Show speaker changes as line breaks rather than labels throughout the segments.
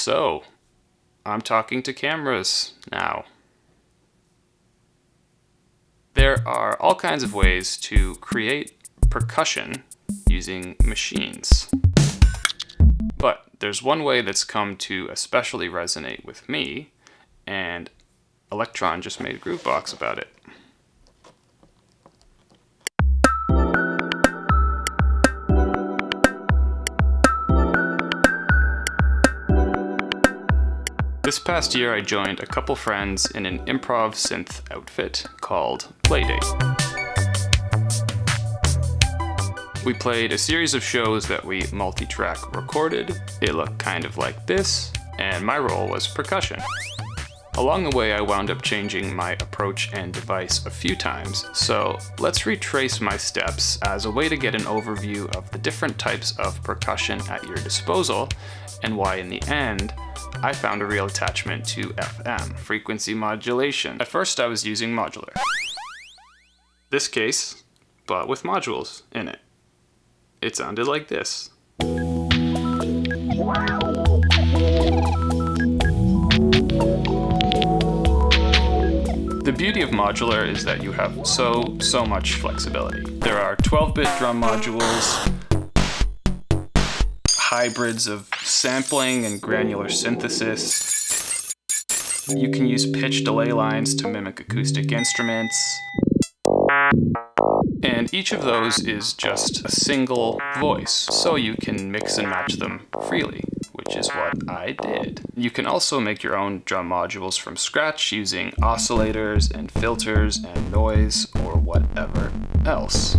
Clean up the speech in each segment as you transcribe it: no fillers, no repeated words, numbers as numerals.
So, I'm talking to cameras now. There are all kinds of ways to create percussion using machines. But there's one way that's come to especially resonate with me, and Electron just made Groovebox about it. This past year I joined a couple friends in an improv synth outfit called Playdate. We played a series of shows that we multi-track recorded. It looked kind of like this, and my role was percussion. Along the way I wound up changing my approach and device a few times, so let's retrace my steps as a way to get an overview of the different types of percussion at your disposal, and why in the end, I found a real attachment to FM, frequency modulation. At first I was using Modular. This case, but with modules in it. It sounded like this. The beauty of Modular is that you have so much flexibility. There are 12-bit drum modules, hybrids of sampling and granular synthesis. You can use pitch delay lines to mimic acoustic instruments. And each of those is just a single voice, so you can mix and match them freely, which is what I did. You can also make your own drum modules from scratch using oscillators and filters and noise or whatever else.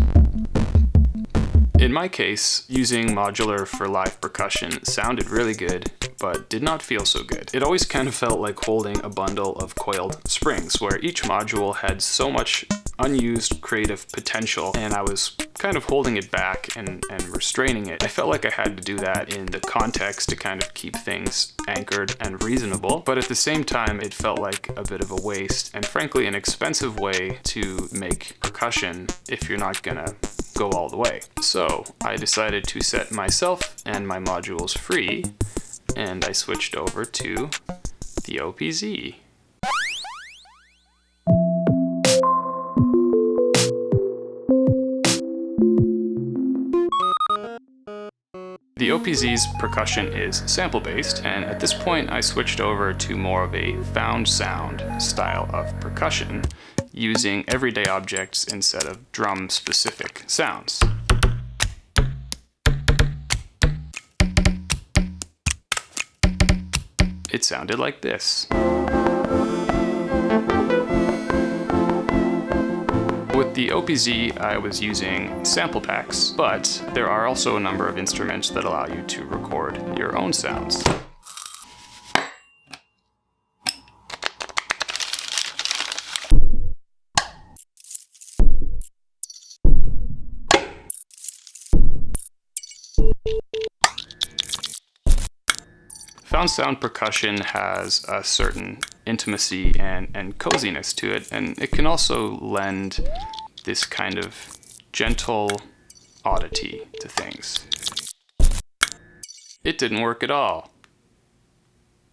In my case, using Modular for live percussion sounded really good, but did not feel so good. It always kind of felt like holding a bundle of coiled springs, where each module had so much unused creative potential, and I was kind of holding it back and restraining it. I felt like I had to do that in the context to kind of keep things anchored and reasonable, but at the same time it felt like a bit of a waste, and frankly an expensive way to make percussion if you're not gonna go all the way. So I decided to set myself and my modules free, and I switched over to the OPZ. The OPZ's percussion is sample-based, and at this point I switched over to more of a found sound style of percussion, using everyday objects instead of drum-specific sounds. It sounded like this. With the OPZ, I was using sample packs, but there are also a number of instruments that allow you to record your own sounds. Found sound percussion has a certain intimacy and coziness to it, and it can also lend this kind of gentle oddity to things. It didn't work at all.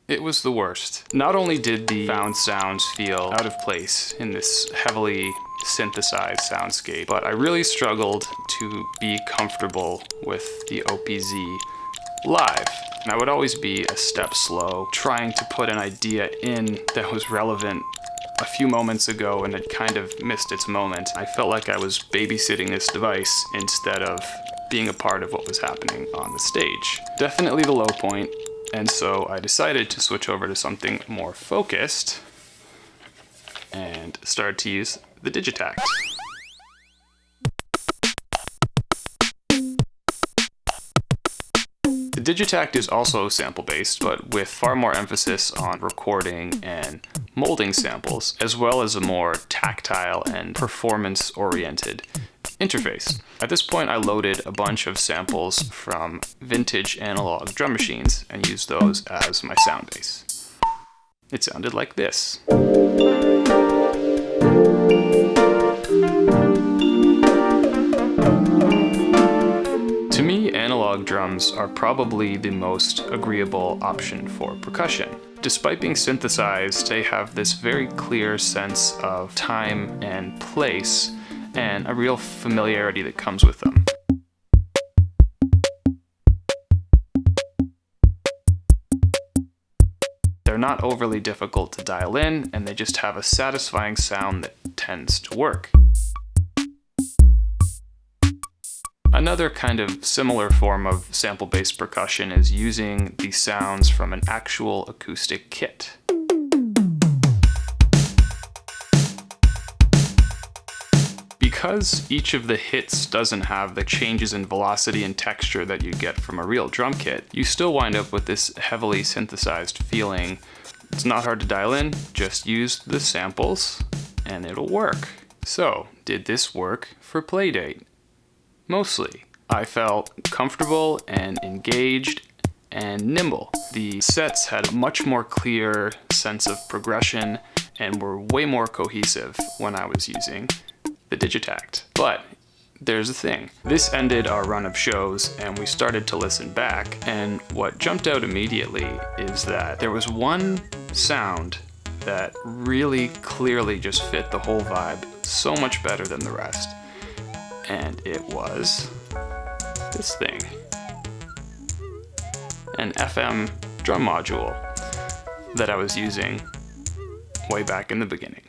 It was the worst. Not only did the found sounds feel out of place in this heavily synthesized soundscape, but I really struggled to be comfortable with the OPZ live. And I would always be a step slow, trying to put an idea in that was relevant a few moments ago and it kind of missed its moment. I felt like I was babysitting this device instead of being a part of what was happening on the stage. Definitely the low point, and so I decided to switch over to something more focused and started to use the Digitact. The Digitact is also sample-based, but with far more emphasis on recording and molding samples, as well as a more tactile and performance-oriented interface. At this point, I loaded a bunch of samples from vintage analog drum machines and used those as my sound base. It sounded like this. To To me, analog drums are probably the most agreeable option for percussion. Despite being synthesized, they have this very clear sense of time and place, and a real familiarity that comes with them. They're not overly difficult to dial in, and they just have a satisfying sound that tends to work. Another kind of similar form of sample-based percussion is using the sounds from an actual acoustic kit. Because each of the hits doesn't have the changes in velocity and texture that you get from a real drum kit, you still wind up with this heavily synthesized feeling. It's not hard to dial in, just use the samples and it'll work. So, did this work for Playdate? Mostly. I felt comfortable and engaged and nimble. The sets had a much more clear sense of progression and were way more cohesive when I was using the Digitact. But there's a thing. This ended our run of shows and we started to listen back, and what jumped out immediately is that there was one sound that really clearly just fit the whole vibe so much better than the rest. And it was this thing. An FM drum module that I was using way back in the beginning.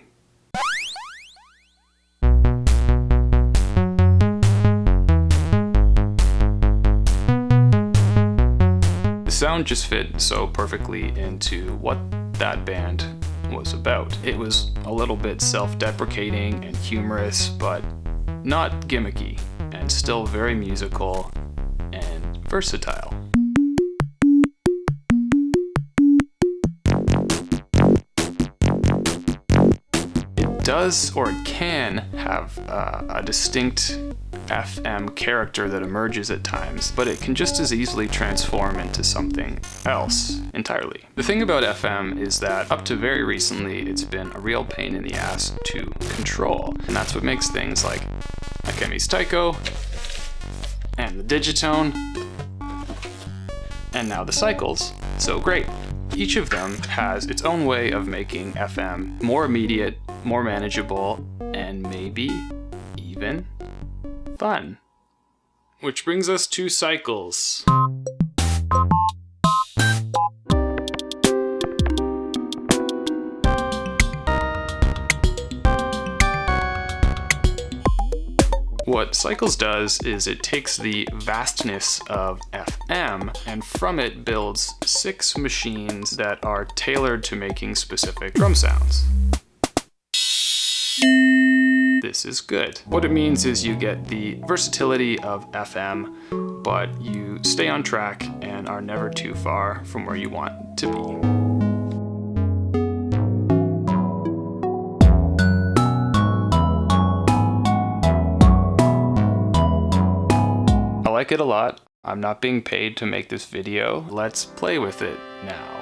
The sound just fit so perfectly into what that band was about. It was a little bit self-deprecating and humorous, but not gimmicky, and still very musical and versatile. It does, or it can, have a distinct FM character that emerges at times, but it can just as easily transform into something else entirely. The thing about FM is that up to very recently, it's been a real pain in the ass to control, and that's what makes things like Akemi's Taiko, and the Digitone, and now the Cycles so great. Each of them has its own way of making FM more immediate, more manageable, and maybe even fun. Which brings us to Cycles. What Cycles does is it takes the vastness of FM and from it builds 6 machines that are tailored to making specific drum sounds. This is good. What it means is you get the versatility of FM, but you stay on track and are never too far from where you want to be. I like it a lot. I'm not being paid to make this video. Let's play with it now.